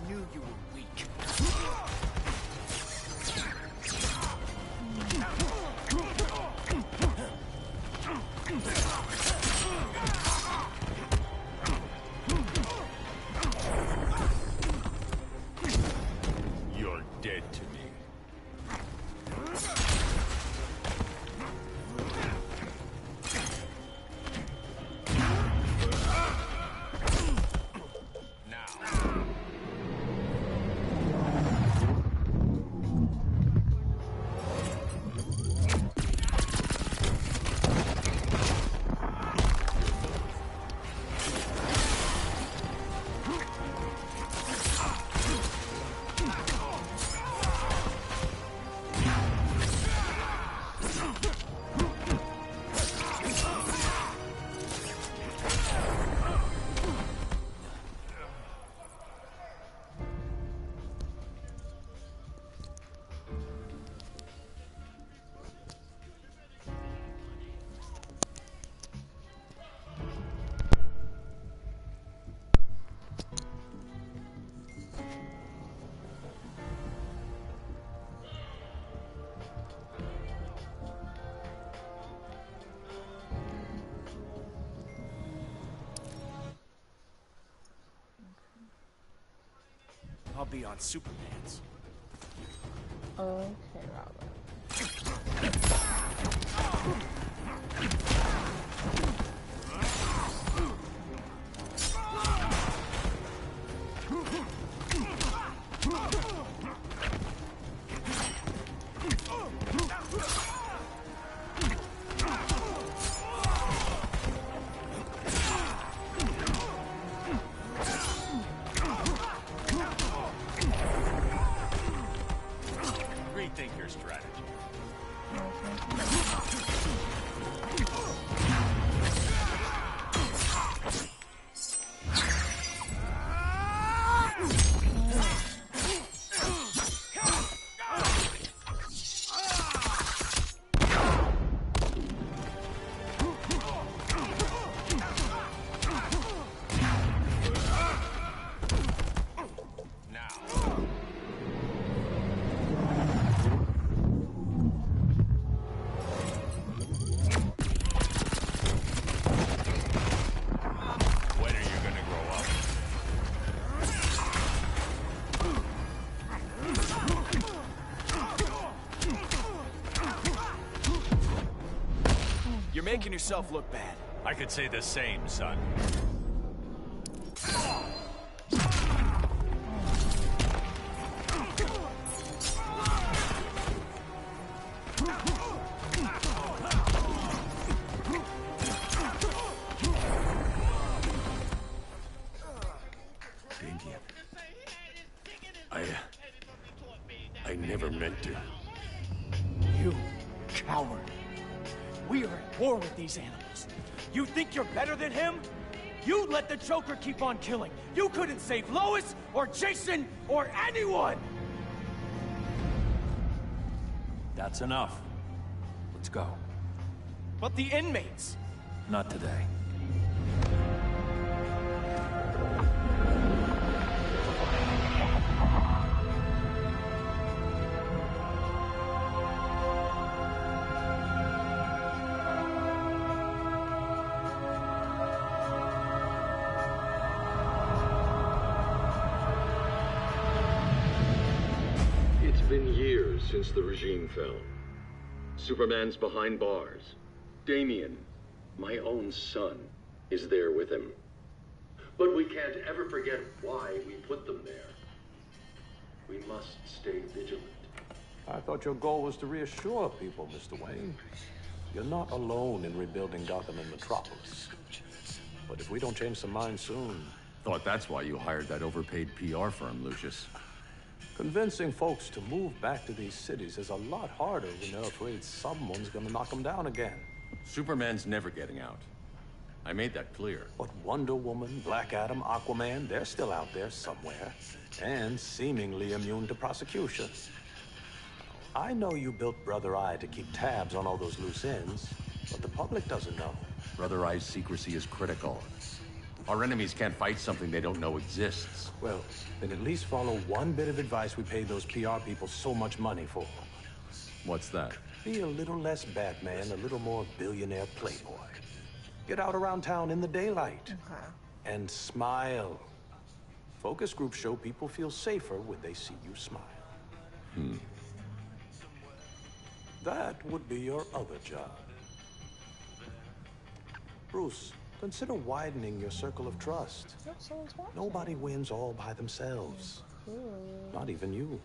knew you were weak. You're dead to me. I'll be on Superman's. Okay, Robert. Rethink your strategy. You're making yourself look bad. I could say the same, son. Damien. I never meant to. You coward. We are at war with these animals. You think you're better than him? You let the Joker keep on killing. You couldn't save Lois, or Jason, or anyone! That's enough. Let's go. But the inmates. Not today. It's been years since the regime fell. Superman's behind bars. Damien, my own son, is there with him. But we can't ever forget why we put them there. We must stay vigilant. I thought your goal was to reassure people, Mr. Wayne. You're not alone in rebuilding Gotham and Metropolis. But if we don't change some minds soon... Thought that's why you hired that overpaid PR firm, Lucius. Convincing folks to move back to these cities is a lot harder when they're afraid someone's gonna knock them down again. Superman's never getting out. I made that clear. But Wonder Woman, Black Adam, Aquaman, they're still out there somewhere. And seemingly immune to prosecution. I know you built Brother Eye to keep tabs on all those loose ends, but the public doesn't know. Brother Eye's secrecy is critical. Our enemies can't fight something they don't know exists. Well, then at least follow one bit of advice we paid those PR people so much money for. What's that? Be a little less Batman, a little more billionaire playboy. Get out around town in the daylight. Okay. And smile. Focus groups show people feel safer when they see you smile. That would be your other job. Bruce, consider widening your circle of trust. Oh, someone's watching. Nobody wins all by themselves. Not even you.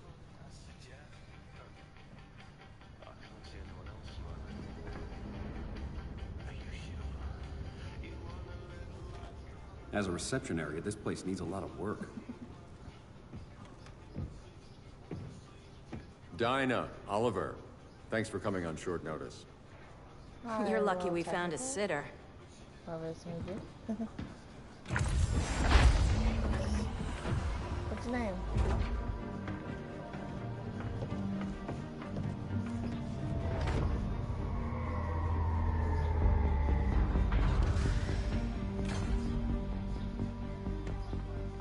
As a reception area, this place needs a lot of work. Dinah, Oliver, thanks for coming on short notice. You're lucky we found a sitter. What's his name?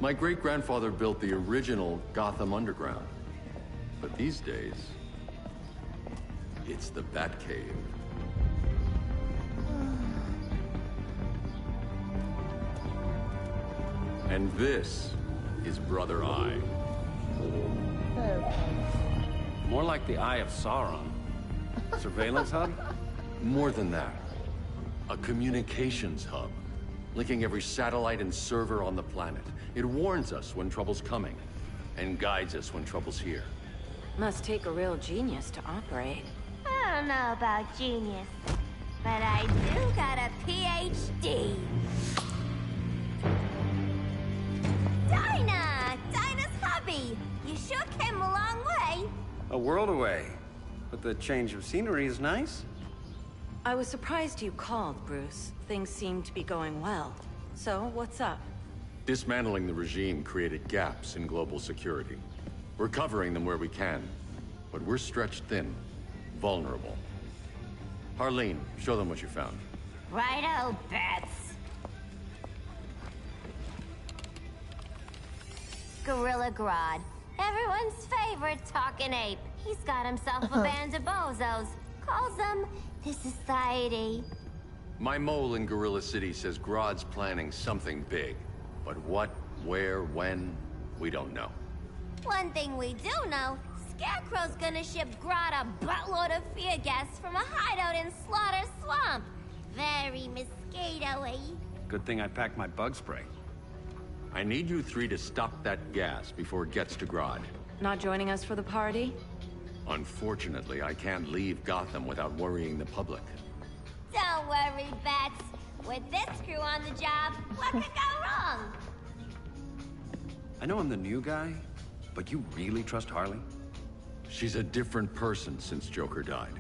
My great-grandfather built the original Gotham Underground. But these days, it's the Batcave. And this is Brother Eye. More like the Eye of Sauron. Surveillance hub? More than that. A communications hub, linking every satellite and server on the planet. It warns us when trouble's coming, and guides us when trouble's here. Must take a real genius to operate. I don't know about genius, but I do got a PhD. Dinah's hubby. You sure came a long way. A world away. But the change of scenery is nice. I was surprised you called, Bruce. Things seem to be going well. So, what's up? Dismantling the regime created gaps in global security. We're covering them where we can, but we're stretched thin, vulnerable. Harleen, show them what you found. Righto, Bets. Gorilla Grodd. Everyone's favorite talking ape. He's got himself a band of bozos. Calls them the Society. My mole in Gorilla City says Grodd's planning something big. But what, where, when, we don't know. One thing we do know, Scarecrow's gonna ship Grodd a buttload of fear gas from a hideout in Slaughter Swamp. Very mosquito-y. Good thing I packed my bug spray. I need you three to stop that gas before it gets to Grodd. Not joining us for the party? Unfortunately, I can't leave Gotham without worrying the public. Don't worry, Bats. With this crew on the job, what could go wrong? I know I'm the new guy, but you really trust Harley? She's a different person since Joker died.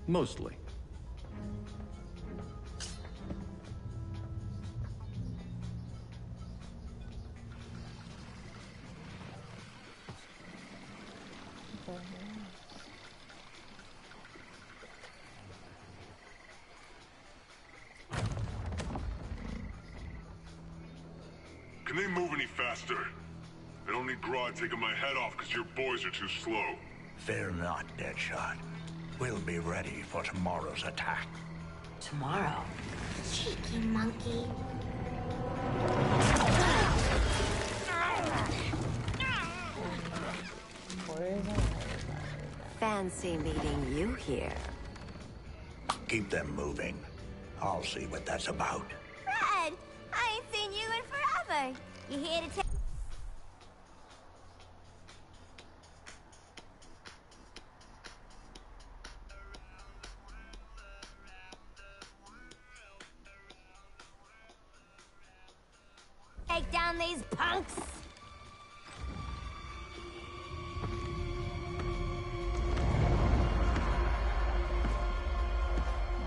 Mostly. Can they move any faster? I don't need Grodd taking my head off because your boys are too slow. Fear not, Deadshot. We'll be ready for tomorrow's attack. Tomorrow? Cheeky monkey. Fancy meeting you here. Keep them moving. I'll see what that's about. Red, I ain't seen you in forever. You here to take down these punks?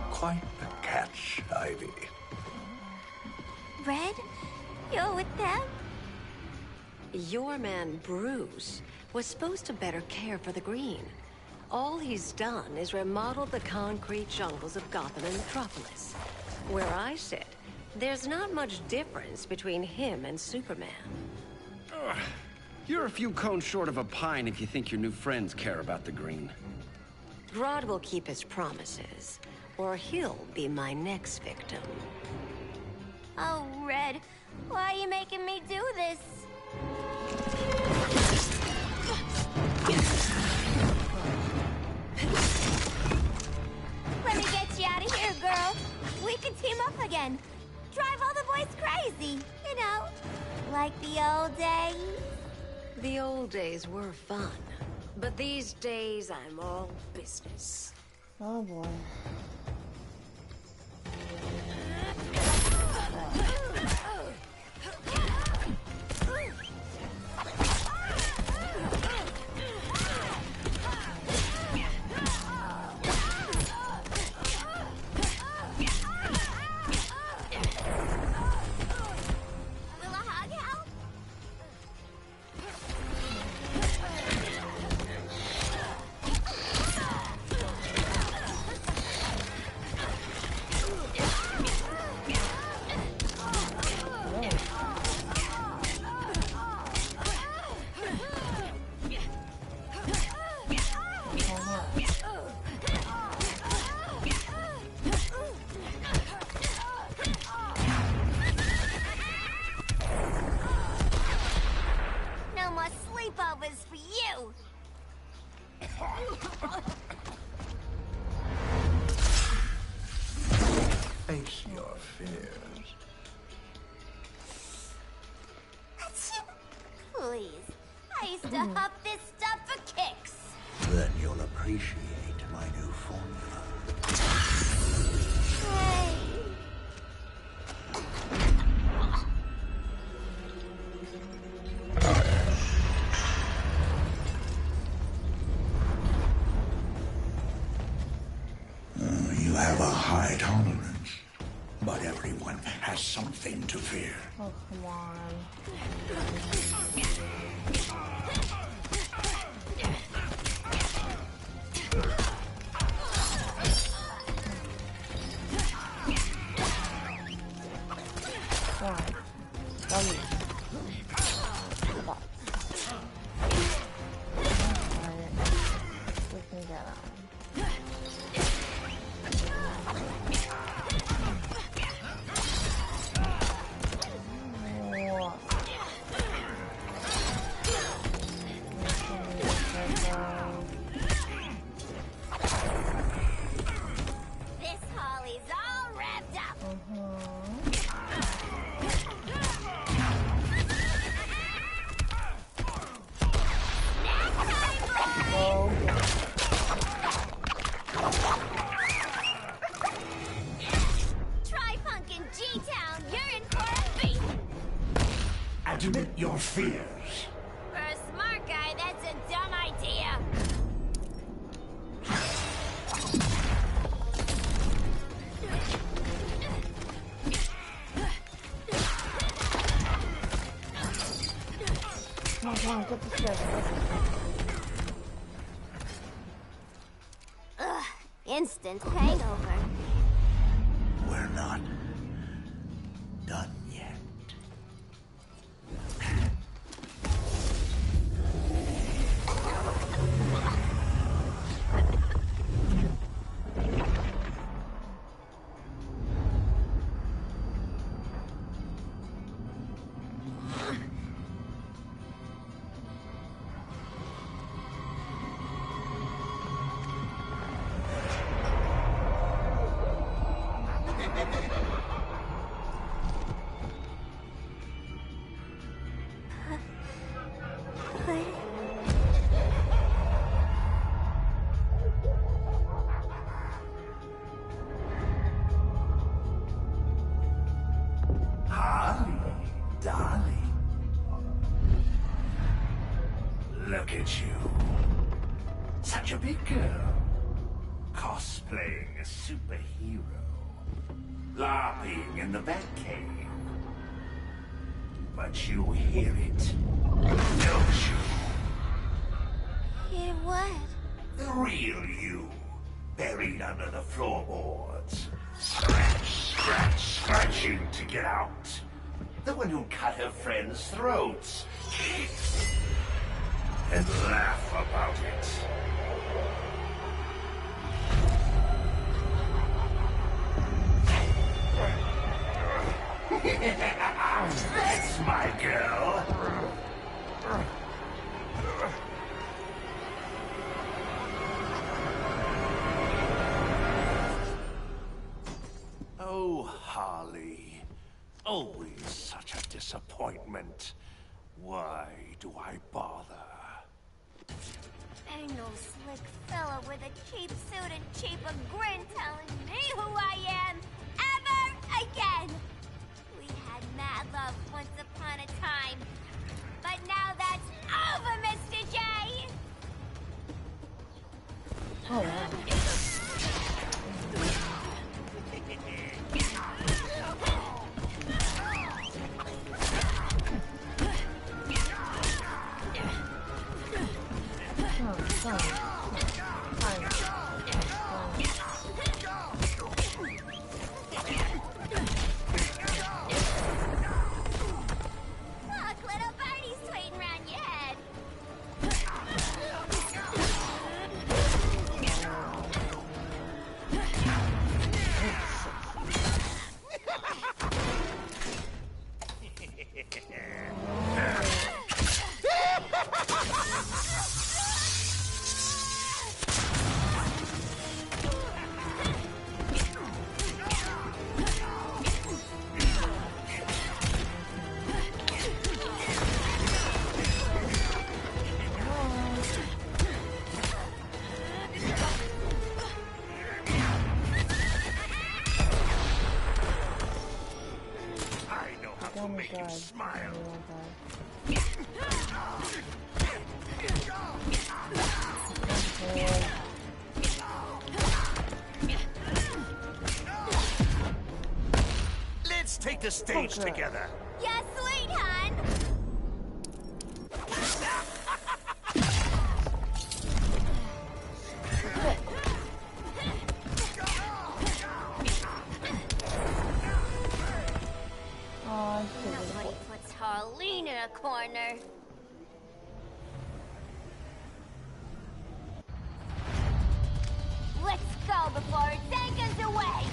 Quite the catch, Ivy. Red, you're with them? Your man, Bruce, was supposed to better care for the Green. All he's done is remodel the concrete jungles of Gotham and Metropolis. Where I sit, There's not much difference between him and Superman. You're a few cones short of a pine if you think your new friends care about the green. Grodd will keep his promises, or he'll be my next victim. Oh, Red, why are you making me do this? Let me get you out of here, girl. We can team up again. Drive all the boys crazy, you know, like the old days. The old days were fun, but these days I'm all business. Oh boy. sleepovers for you! Face your fears. Please, I used to huff this stuff for kicks. Then you'll appreciate my new formula. Hey. You have a high tolerance, but everyone has something to fear. Oh, come on. Admit your fears. For a smart guy, that's a dumb idea. Come on, get the stairs. Ugh, instant hangover. We're not done yet. Darling. Look at you. Such a big girl. Cosplaying a superhero. LARPing in the Batcave. But you hear it, don't you? Hear what? The real you. Buried under the floorboards. Scratch, Scratching to get out. The one who cut her friends' throats. And laugh about it. That's my girl. Oh, Harley. Always such a disappointment. Why do I bother? Ain't no slick fella with a cheap suit and cheaper grin telling me who I am ever again. We had mad love once upon a time, but now that's over, Mr. J. Oh, wow. Look, little birdie's tweeting around your head. Oh my god. Smile. Let's take the stage together. Yeah, sweet, hon. Nobody puts Harleen in a corner. Let's go before it takes us away.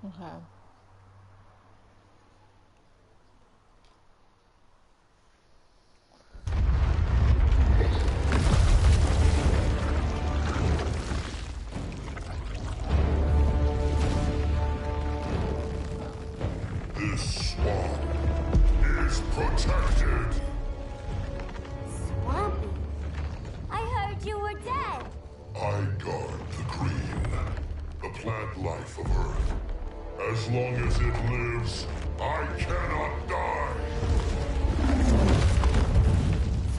Okay. This swamp is protected. Swampy? I heard you were dead. I guard the green, the plant life of Earth. As long as it lives, I cannot die.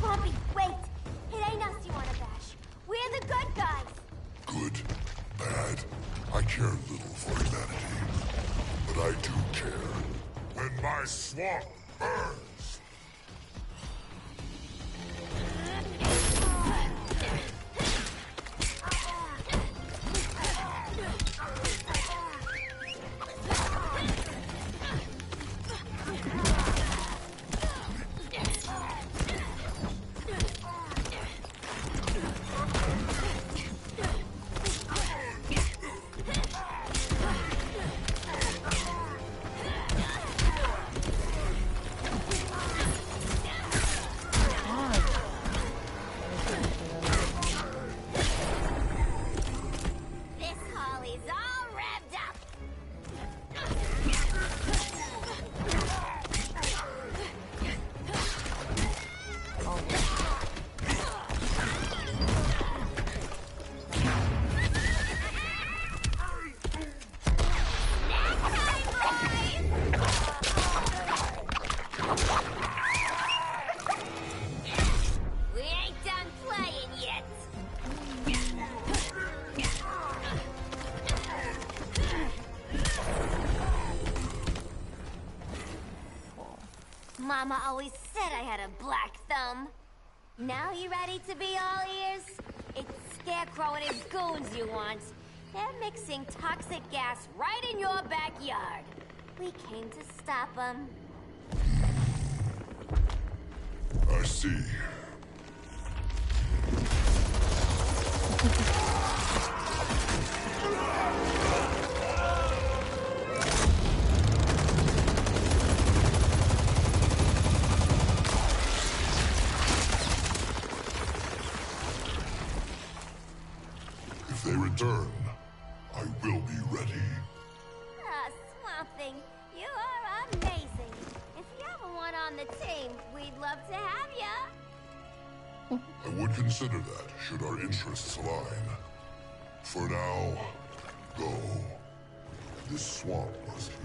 Swampy, wait. It ain't us you wanna bash. We're the good guys. Good, bad, I care little for humanity. But I do care when my swamp burns. This Holly's all revved up. We ain't done playing yet. Mama always said I had a black thumb. Now you ready to be all ears? It's Scarecrow and his goons you want. They're mixing toxic gas right in your backyard. We came to stop them. I see. If they return, I will be ready. Ah, Swamp Thing, you are amazing. If you ever want on the team, we'd love to have ya. I would consider that, should our interests align. For now, go. This swamp must heal.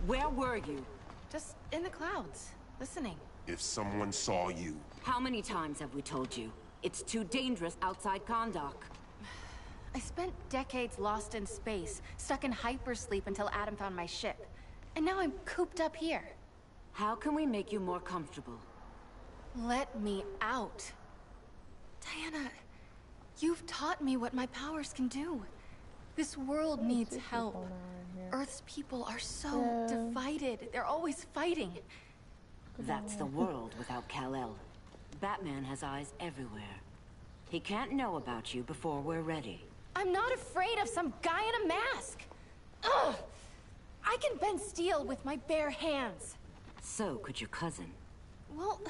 Where were you? Just in the clouds, listening. If someone saw you... How many times have we told you? It's too dangerous outside Kahndaq. I spent decades lost in space, stuck in hypersleep until Adam found my ship. And now I'm cooped up here. How can we make you more comfortable? Let me out. Diana, you've taught me what my powers can do. This world needs help. Earth's people are so divided. They're always fighting. That's the world without Kal-El. Batman has eyes everywhere. He can't know about you before we're ready. I'm not afraid of some guy in a mask. Ugh! I can bend steel with my bare hands. So could your cousin. Well,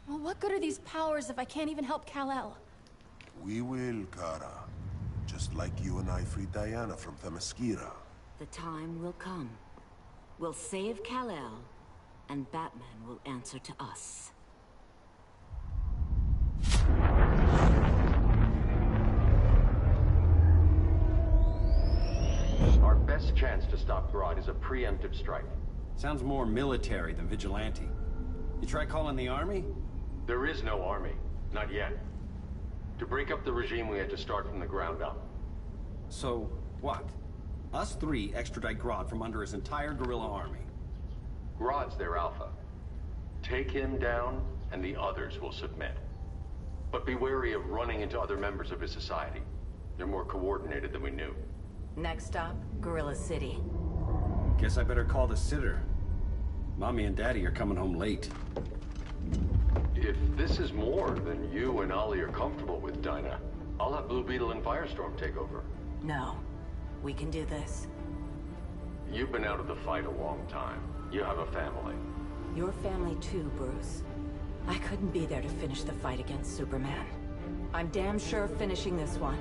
what good are these powers if I can't even help Kal-El? We will, Kara. Just like you and I freed Diana from Themyscira. The time will come. We'll save Kal-El, and Batman will answer to us. Our best chance to stop Grodd is a preemptive strike. Sounds more military than vigilante. You try calling the army? There is no army. Not yet. To break up the regime, we had to start from the ground up. So, what? Us three extradite Grodd from under his entire guerrilla army. Grodd's their alpha. Take him down, and the others will submit. But be wary of running into other members of his society. They're more coordinated than we knew. Next stop, Gorilla City. Guess I better call the sitter. Mommy and Daddy are coming home late. If this is more than you and Ollie are comfortable with, Dinah, I'll have Blue Beetle and Firestorm take over. No. We can do this. You've been out of the fight a long time. You have a family. Your family too, Bruce. I couldn't be there to finish the fight against Superman. I'm damn sure finishing this one.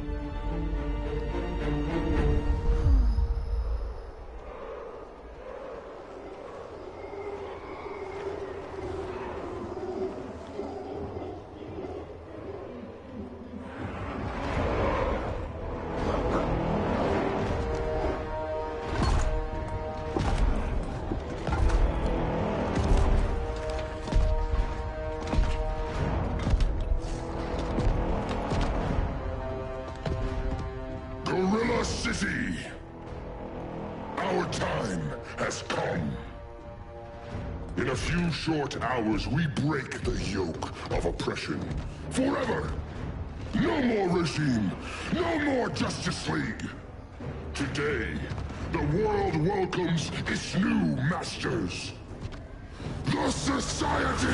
Gorilla City! Our time has come. In a few short hours, we break the yoke of oppression. Forever! No more regime! No more Justice League! Today, the world welcomes its new masters. The Society!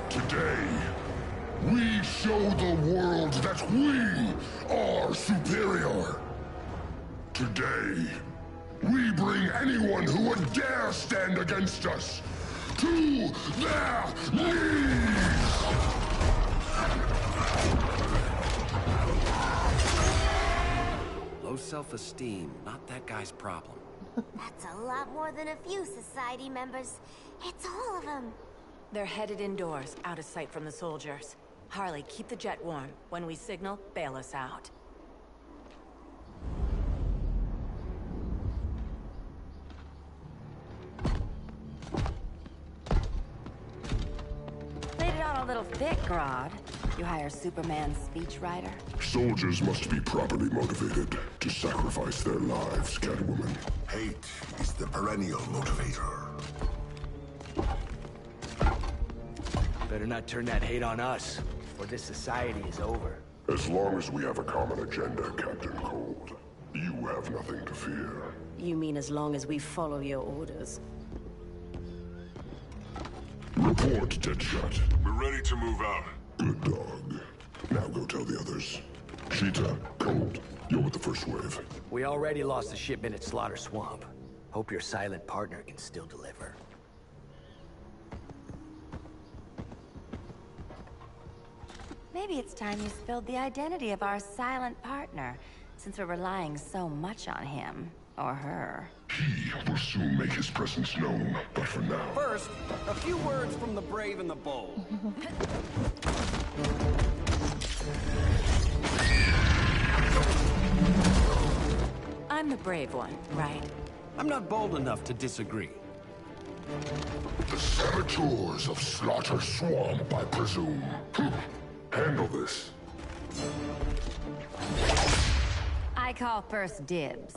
Today, we show the world that we are superior. Today, we bring anyone who would dare stand against us to their knees! Low self-esteem, not that guy's problem. That's a lot more than a few society members. It's all of them. They're headed indoors, out of sight from the soldiers. Harley, keep the jet warm. When we signal, bail us out. Played it on a little thick, Grodd. You hire Superman's speechwriter? Soldiers must be properly motivated to sacrifice their lives, Catwoman. Hate is the perennial motivator. Better not turn that hate on us, or this society is over. As long as we have a common agenda, Captain Cold, you have nothing to fear. You mean as long as we follow your orders? Report, Deadshot. We're ready to move out. Good dog. Now go tell the others. Cheetah, Cold, you're with the first wave. We already lost the shipment at Slaughter Swamp. Hope your silent partner can still deliver. Maybe it's time you spilled the identity of our silent partner, since we're relying so much on him. Or her. He will soon make his presence known, but for now... First, a few words from the brave and the bold. I'm the brave one, right? I'm not bold enough to disagree. The saboteurs of Slaughter Swamp, I presume. Handle this. I call first dibs.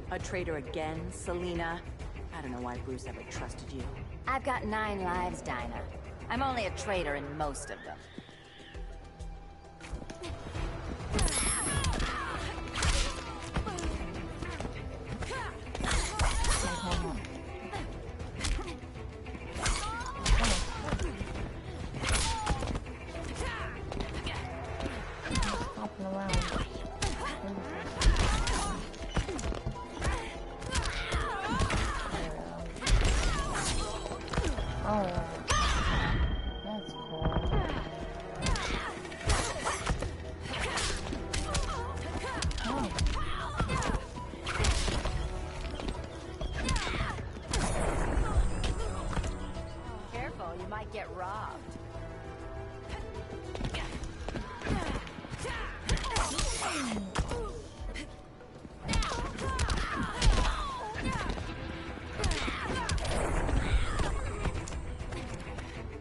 A traitor again, Selina? I don't know why Bruce ever trusted you. I've got 9 lives, Dinah. I'm only a traitor in most of them. might get robbed.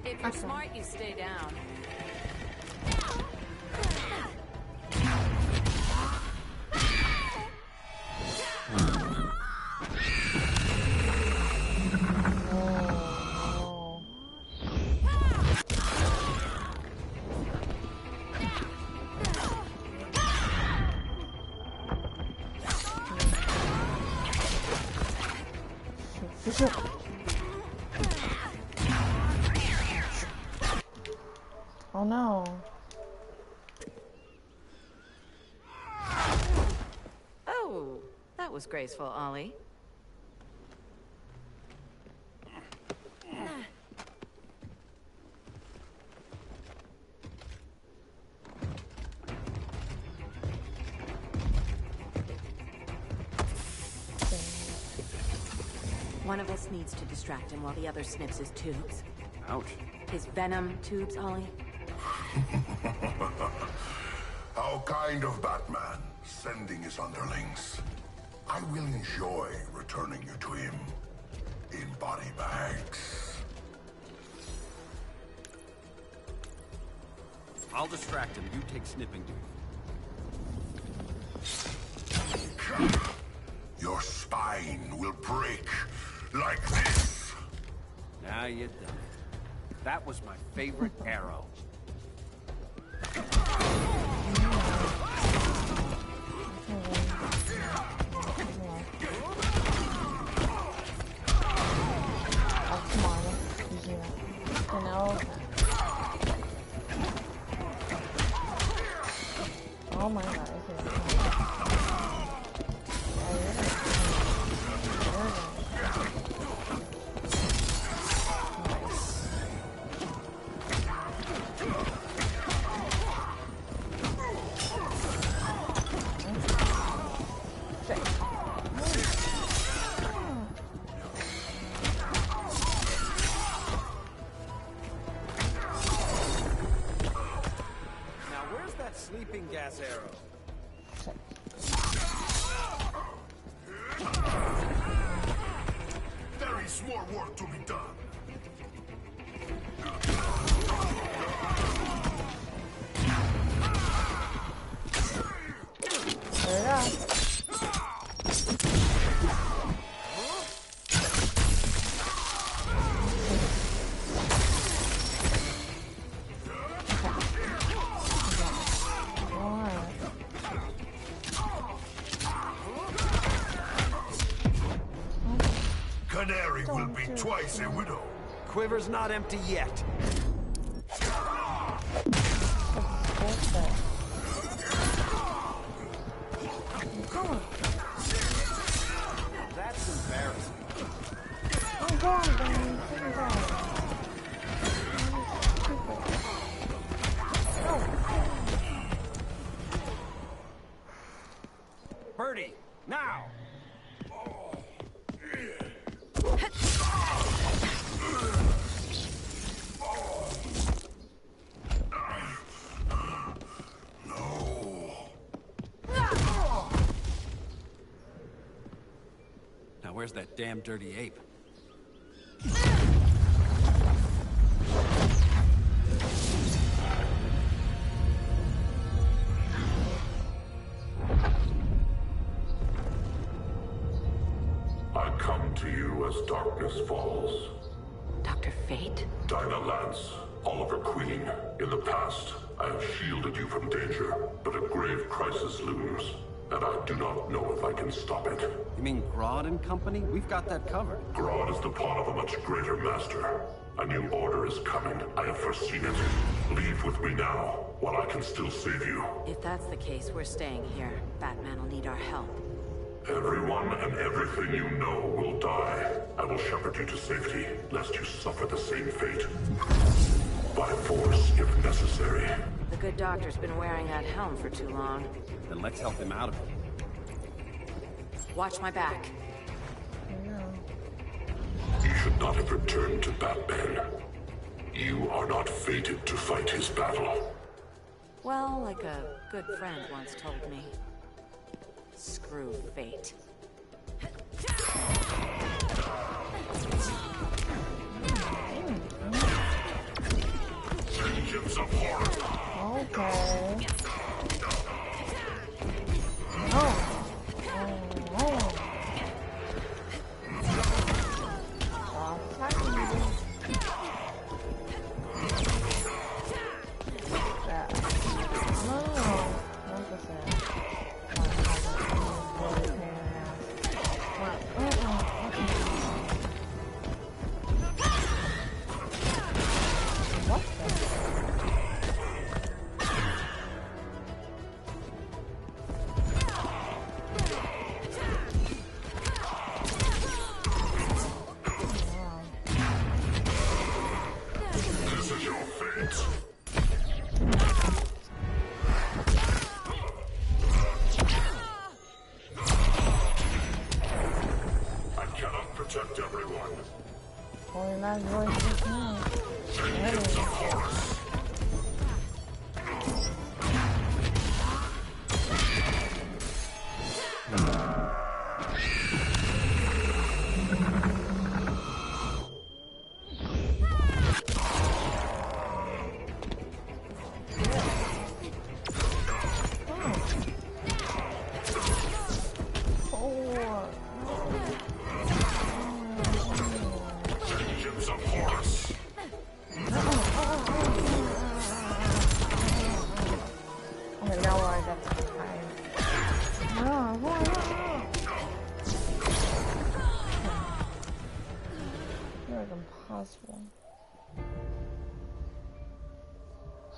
If you're smart, you stay down. Oh no. Oh, that was graceful, Ollie. One of us needs to distract him while the other snips his tubes. Ouch. His venom tubes, Ollie? How kind of Batman, sending his underlings. I will enjoy returning you to him in body bags. I'll distract him. You take snipping duty. Your spine will break like this. Now you're done. That was my favorite arrow. Oh my god, Sleeping gas arrow. There is more work to be done. Canary will be twice a widow. Quiver's not empty yet. That's embarrassing. Oh god, man. Birdie, now! Now where's that damn dirty ape? I come to you as darkness falls. Dr. Fate? Dinah Lance, Oliver Queen. In the past, I have shielded you from danger, but a grave crisis looms, and I do not know if I can stop it. You mean Grodd and company? We've got that covered. Grodd is the pawn of a much greater master. A new order is coming. I have foreseen it. Leave with me now, while I can still save you. If that's the case, we're staying here. Batman will need our help. Everyone and everything you know will die. I will shepherd you to safety, lest you suffer the same fate. By force, if necessary. The good doctor's been wearing that helm for too long. Then let's help him out of it. Watch my back. You should not have returned to Batman. You are not fated to fight his battle. Well, like a good friend once told me. Screw fate. Vengeance of horror. Okay. Oh.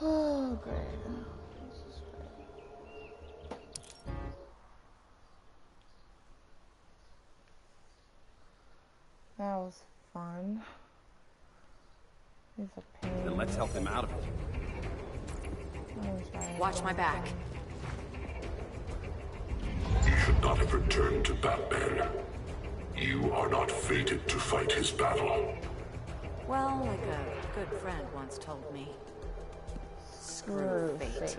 Oh, great. This is great. That was fun. He's a pain. Then let's help him out of it. Watch my back. You should not have returned to Batman. You are not fated to fight his battle. Well, like a good friend once told me. Screw fate.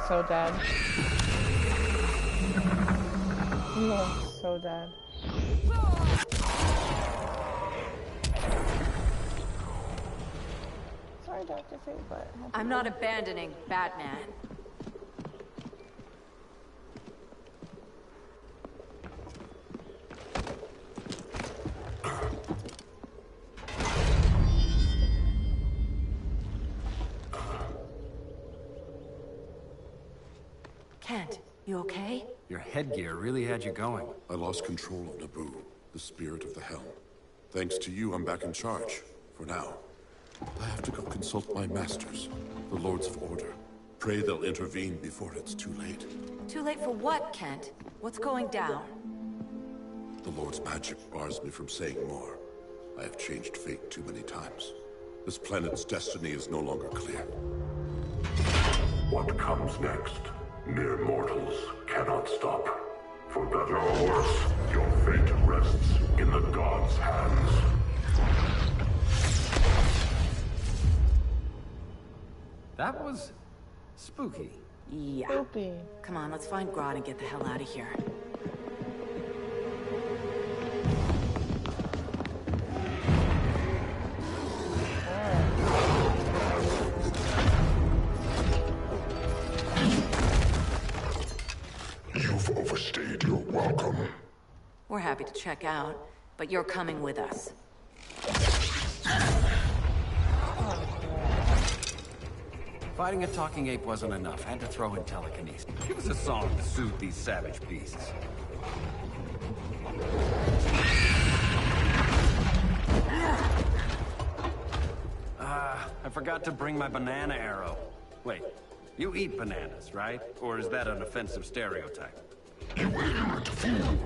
So dead. You are so dead. Sorry, Dr. Fate, but I'm not abandoning Batman. You okay? Your headgear really had you going. I lost control of Naboo, the spirit of the helm. Thanks to you, I'm back in charge. For now. I have to go consult my masters, the Lords of Order. Pray they'll intervene before it's too late. Too late for what, Kent? What's going down? The Lord's magic bars me from saying more. I have changed fate too many times. This planet's destiny is no longer clear. What comes next? Mere mortals cannot stop. For better or worse, your fate rests in the gods' hands. That was spooky. Yeah. Spooky. Come on, let's find Grodd and get the hell out of here. You've overstayed your welcome. We're happy to check out, but you're coming with us. Fighting a talking ape wasn't enough. Had to throw in telekinesis. Give us a song to soothe these savage beasts. I forgot to bring my banana arrow. Wait, you eat bananas, right? Or is that an offensive stereotype? You ignorant fool!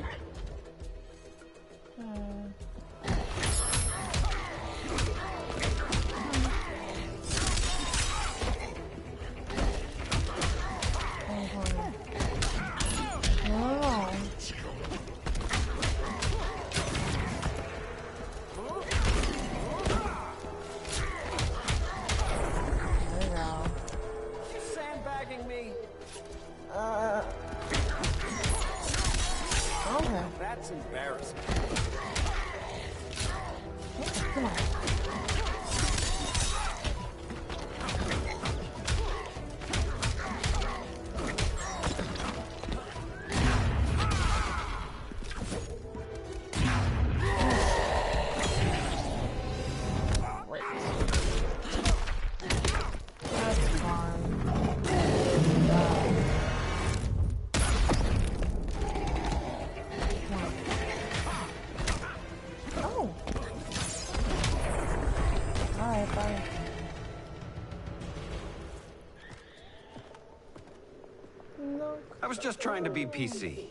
That's embarrassing. Come on. I was just trying to be PC.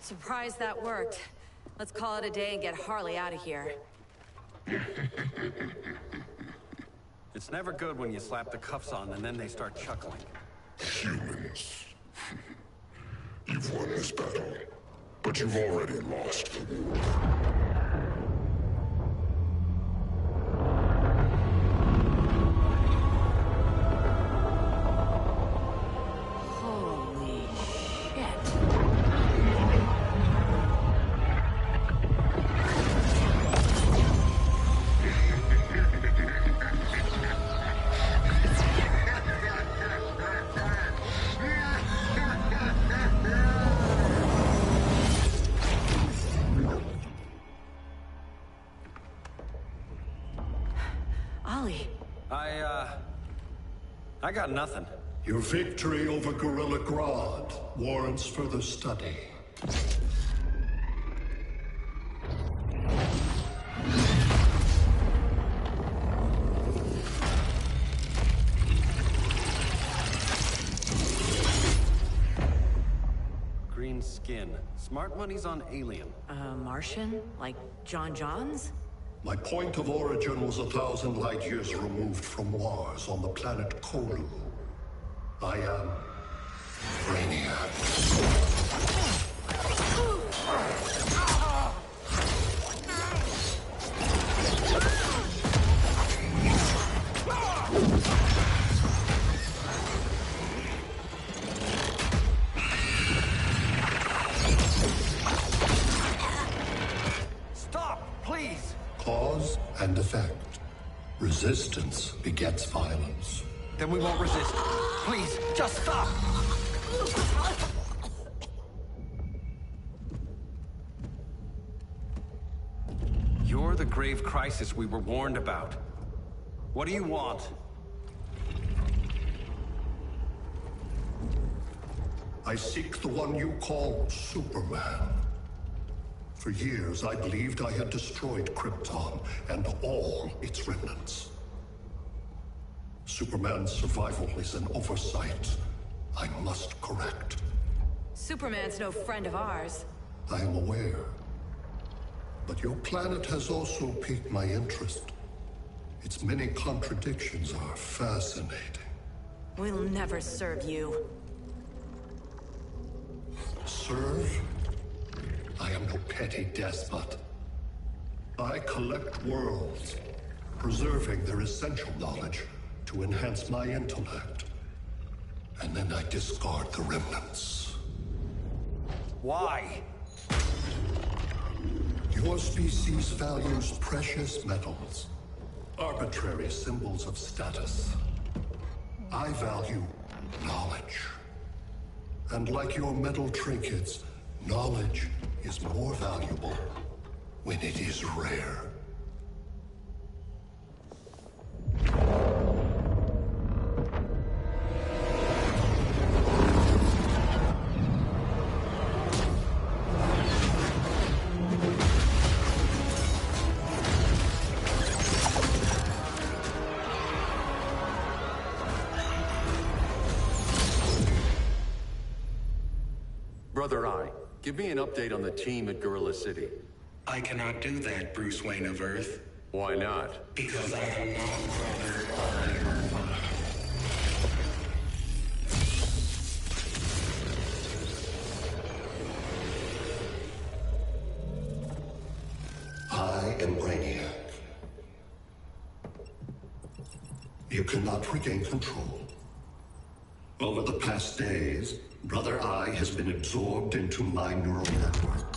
Surprised that worked. Let's call it a day and get Harley out of here. It's never good when you slap the cuffs on and then they start chuckling. Humans. You've won this battle, but you've already lost the war. I got nothing. Your victory over Gorilla Grodd warrants further study. Green skin. Smart money's on alien. Martian? Like John Johns? My point of origin was 1,000 light years removed from Mars on the planet Kolu. I am Brainiac. Stop, please! Cause and effect. Resistance begets violence. Then we won't resist. Please, just stop! You're the grave crisis we were warned about. What do you want? I seek the one you call Superman. For years, I believed I had destroyed Krypton and all its remnants. Superman's survival is an oversight I must correct. Superman's no friend of ours. I am aware. But your planet has also piqued my interest. Its many contradictions are fascinating. We'll never serve you. Serve? I am no petty despot. I collect worlds, preserving their essential knowledge to enhance my intellect. And then I discard the remnants. Why? Your species values precious metals, arbitrary symbols of status. I value knowledge. And like your metal trinkets, knowledge is more valuable when it is rare. Brother Eye, give me an update on the team at Gorilla City. I cannot do that, Bruce Wayne of Earth. Why not? Because I am not Brother I am Brainiac. You cannot regain control. Over the past days, Brother Eye has been absorbed into my neural network.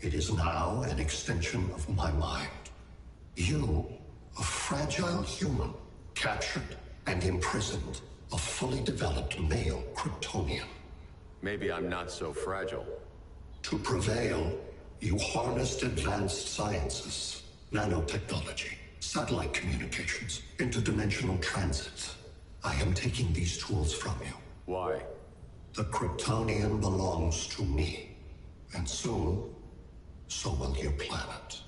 It is now an extension of my mind. You, a fragile human, captured and imprisoned a fully developed male Kryptonian. Maybe I'm not so fragile. To prevail, you harnessed advanced sciences, nanotechnology, satellite communications, interdimensional transit. I am taking these tools from you. Why? The Kryptonian belongs to me. And soon, so will your planet.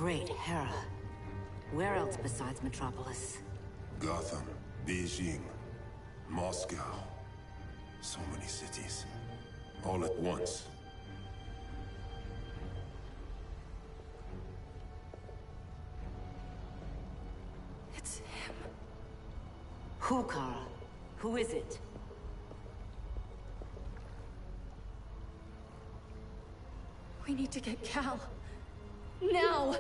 Great Hera. Where else besides Metropolis? Gotham, Beijing, Moscow. So many cities. All at once. It's him. Who, Kara? Who is it? We need to get Cal. Now!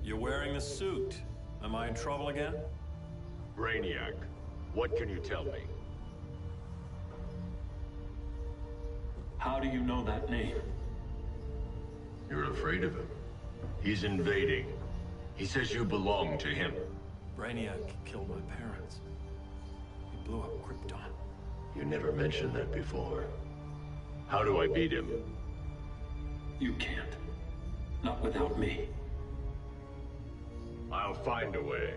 You're wearing the suit. Am I in trouble again? Brainiac, what can you tell me? How do you know that name? You're afraid of him. He's invading. He says you belong to him. Brainiac killed my parents. He blew up Krypton. You never mentioned that before. How do I beat him? You can't. Not without me. I'll find a way.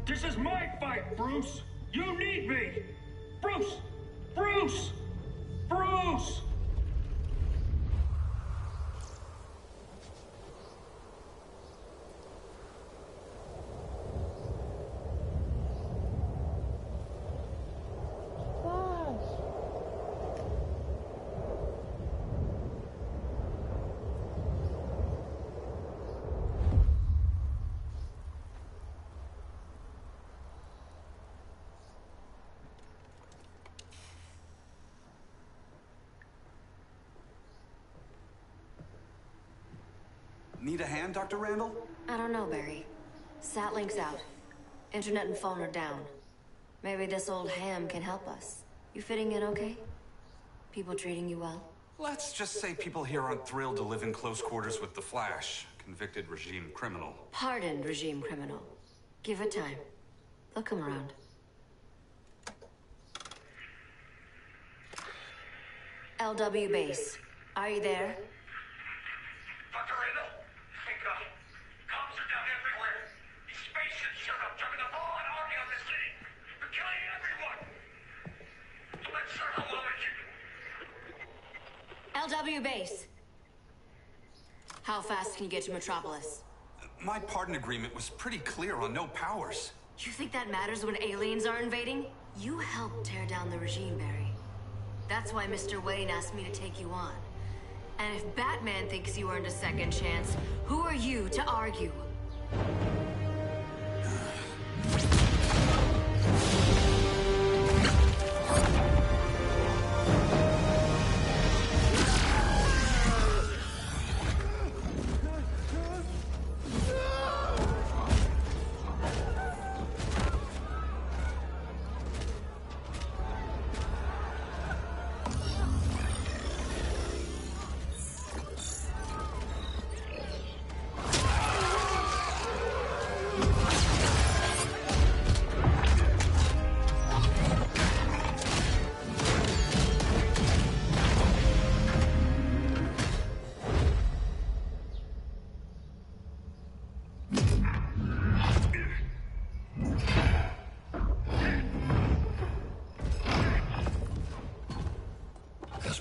This is my fight, Bruce! You need me! Bruce! Bruce! Bruce! Need a hand, Dr. Randall? I don't know, Barry. Satlink's out. Internet and phone are down. Maybe this old ham can help us. You fitting in okay? People treating you well? Let's just say people here aren't thrilled to live in close quarters with the Flash, convicted regime criminal. Pardoned regime criminal. Give it time. They'll come around. LW base. Are you there? Dr. Randall? Thank God. Cops are down everywhere. These spaceships showed up, jumping the ball and army on the city. They're killing everyone. I'm not sure how long I can... LW base. How fast can you get to Metropolis? My pardon agreement was pretty clear on no powers. You think that matters when aliens are invading? You helped tear down the regime, Barry. That's why Mr. Wayne asked me to take you on. And if Batman thinks you earned a second chance, who are you to argue?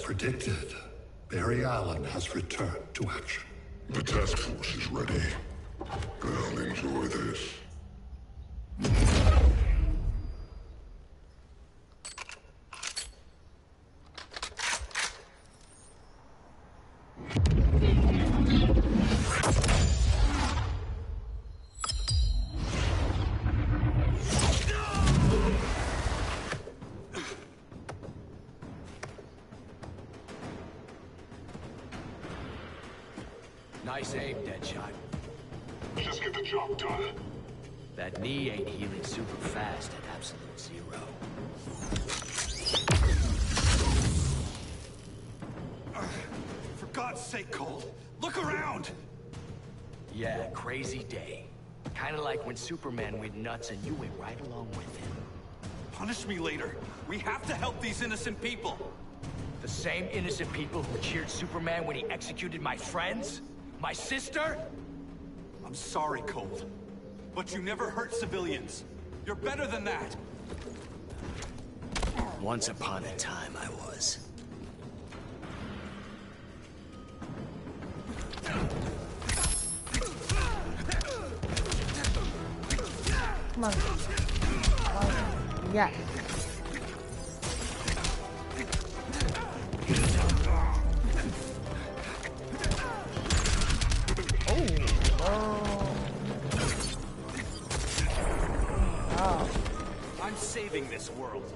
Predicted, Barry Allen has returned to action. The task force is ready. I'll enjoy this. Nice aim, Deadshot. Just get the job done. That knee ain't healing super fast at absolute zero. For God's sake, Cole, look around! Yeah, crazy day. Kinda like when Superman went nuts and you went right along with him. Punish me later. We have to help these innocent people. The same innocent people who cheered Superman when he executed my friends? My sister? I'm sorry, Cole. But you never hurt civilians. You're better than that. Once upon a time, I was. Come on. Yes. I'm saving this world.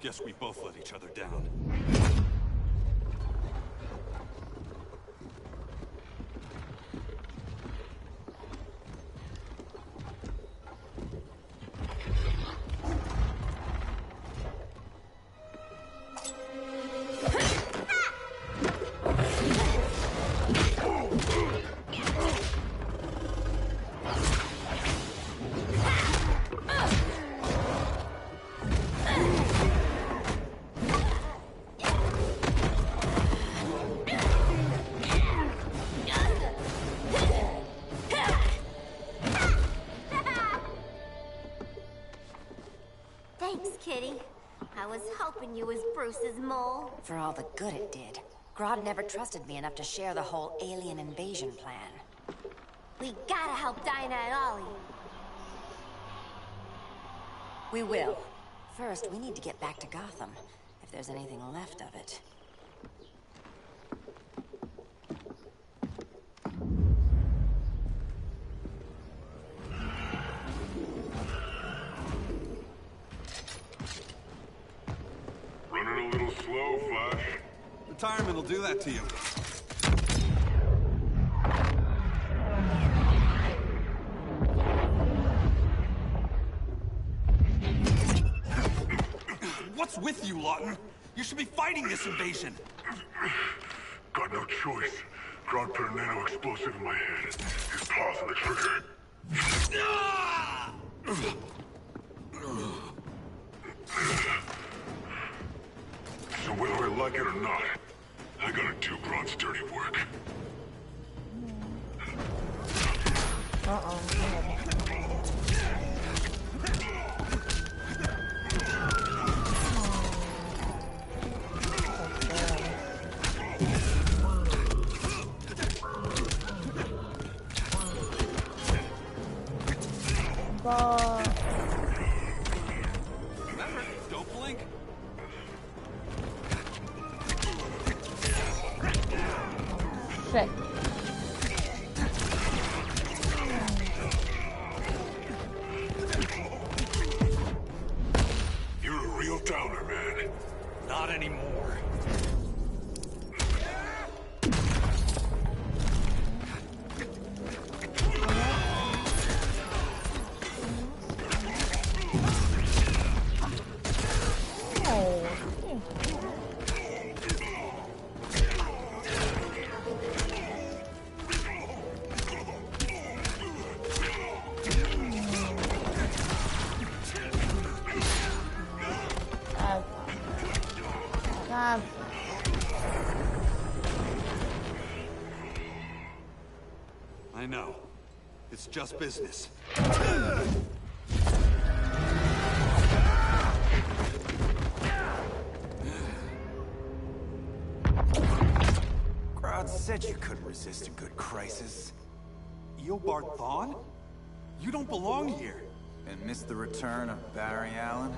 Guess we both let each other down. You was Bruce's mole. For all the good it did. Grodd never trusted me enough to share the whole alien invasion plan. We gotta help Dinah and Ollie. We will. First, we need to get back to Gotham, if there's anything left of it. Running a little slow, Flash. Retirement will do that to you. What's with you, Lawton? You should be fighting this invasion. Got no choice. Grodd put a nano explosive in my head. His paws on the trigger. So whether I like it or not, I gotta do Grodd's dirty work. Remember, don't blink. Shit. You're a real downer, man. Not anymore. I know. It's just business. Grodd said you couldn't resist a good crisis. Eobard Thawne? You don't belong here. And miss the return of Barry Allen?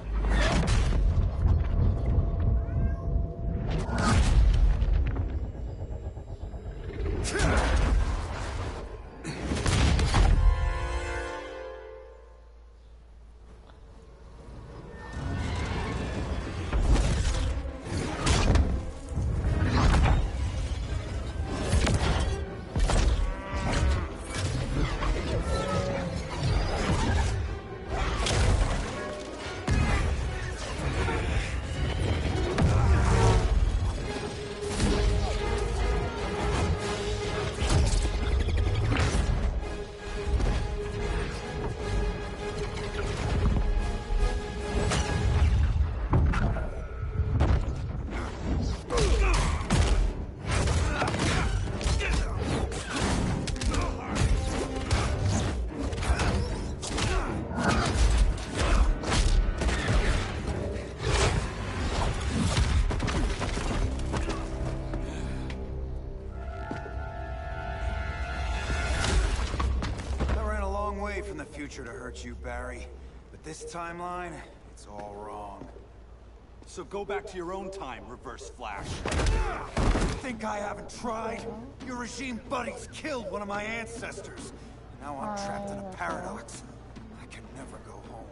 From the future to hurt you, Barry. But this timeline, it's all wrong. So go back to your own time, Reverse Flash. Think I haven't tried? Your regime buddies killed one of my ancestors. Now I'm trapped in a paradox. I can never go home.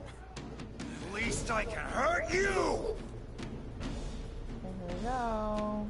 At least I can hurt you! Here we go.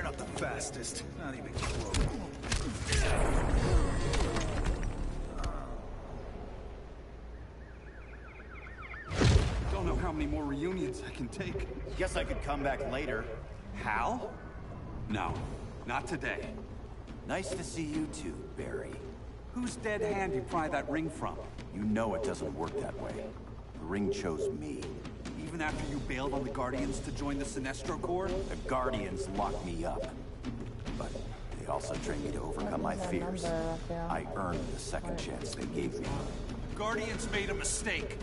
not the fastest. Not even close. Don't know how many more reunions I can take. Guess I could come back later. Hal? No, not today. Nice to see you too, Barry. Whose dead hand you pry that ring from? You know it doesn't work that way. The ring chose me. Even after you bailed on the Guardians to join the Sinestro Corps? The Guardians locked me up. But they also trained me to overcome my fears. I earned the second chance they gave me. Guardians made a mistake.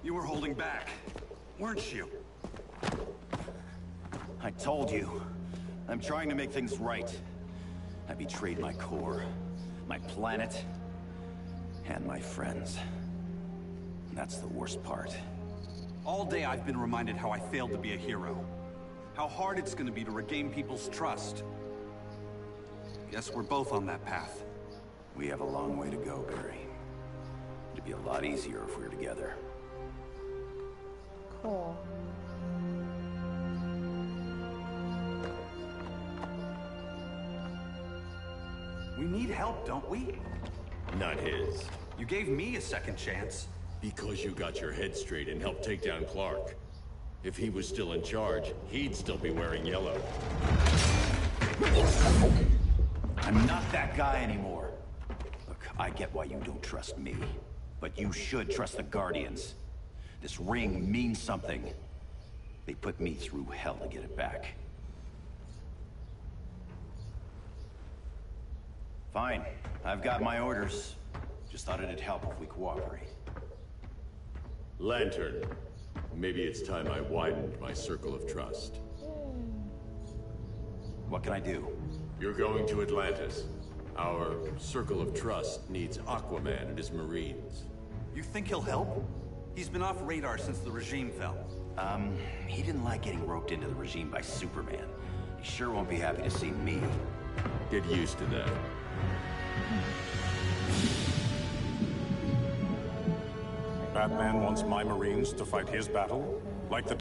You were holding back, weren't you? I told you. I'm trying to make things right. I betrayed my core, my planet, and my friends. That's the worst part. All day I've been reminded how I failed to be a hero. How hard it's gonna be to regain people's trust. Guess we're both on that path. We have a long way to go, Barry. It'd be a lot easier if we were together. Cool. We need help, don't we? Not his. You gave me a second chance. Because you got your head straight and helped take down Clark. If he was still in charge, he'd still be wearing yellow. I'm not that guy anymore. Look, I get why you don't trust me. But you should trust the Guardians. This ring means something. They put me through hell to get it back. Fine. I've got my orders. Just thought it'd help if we cooperate. Lantern. Maybe it's time I widened my circle of trust. What can I do? You're going to Atlantis. Our circle of trust needs Aquaman and his Marines. You think he'll help? He's been off radar since the regime fell. He didn't like getting roped into the regime by Superman. He sure won't be happy to see me. Get used to that. Batman wants my Marines to fight his battle? Like the...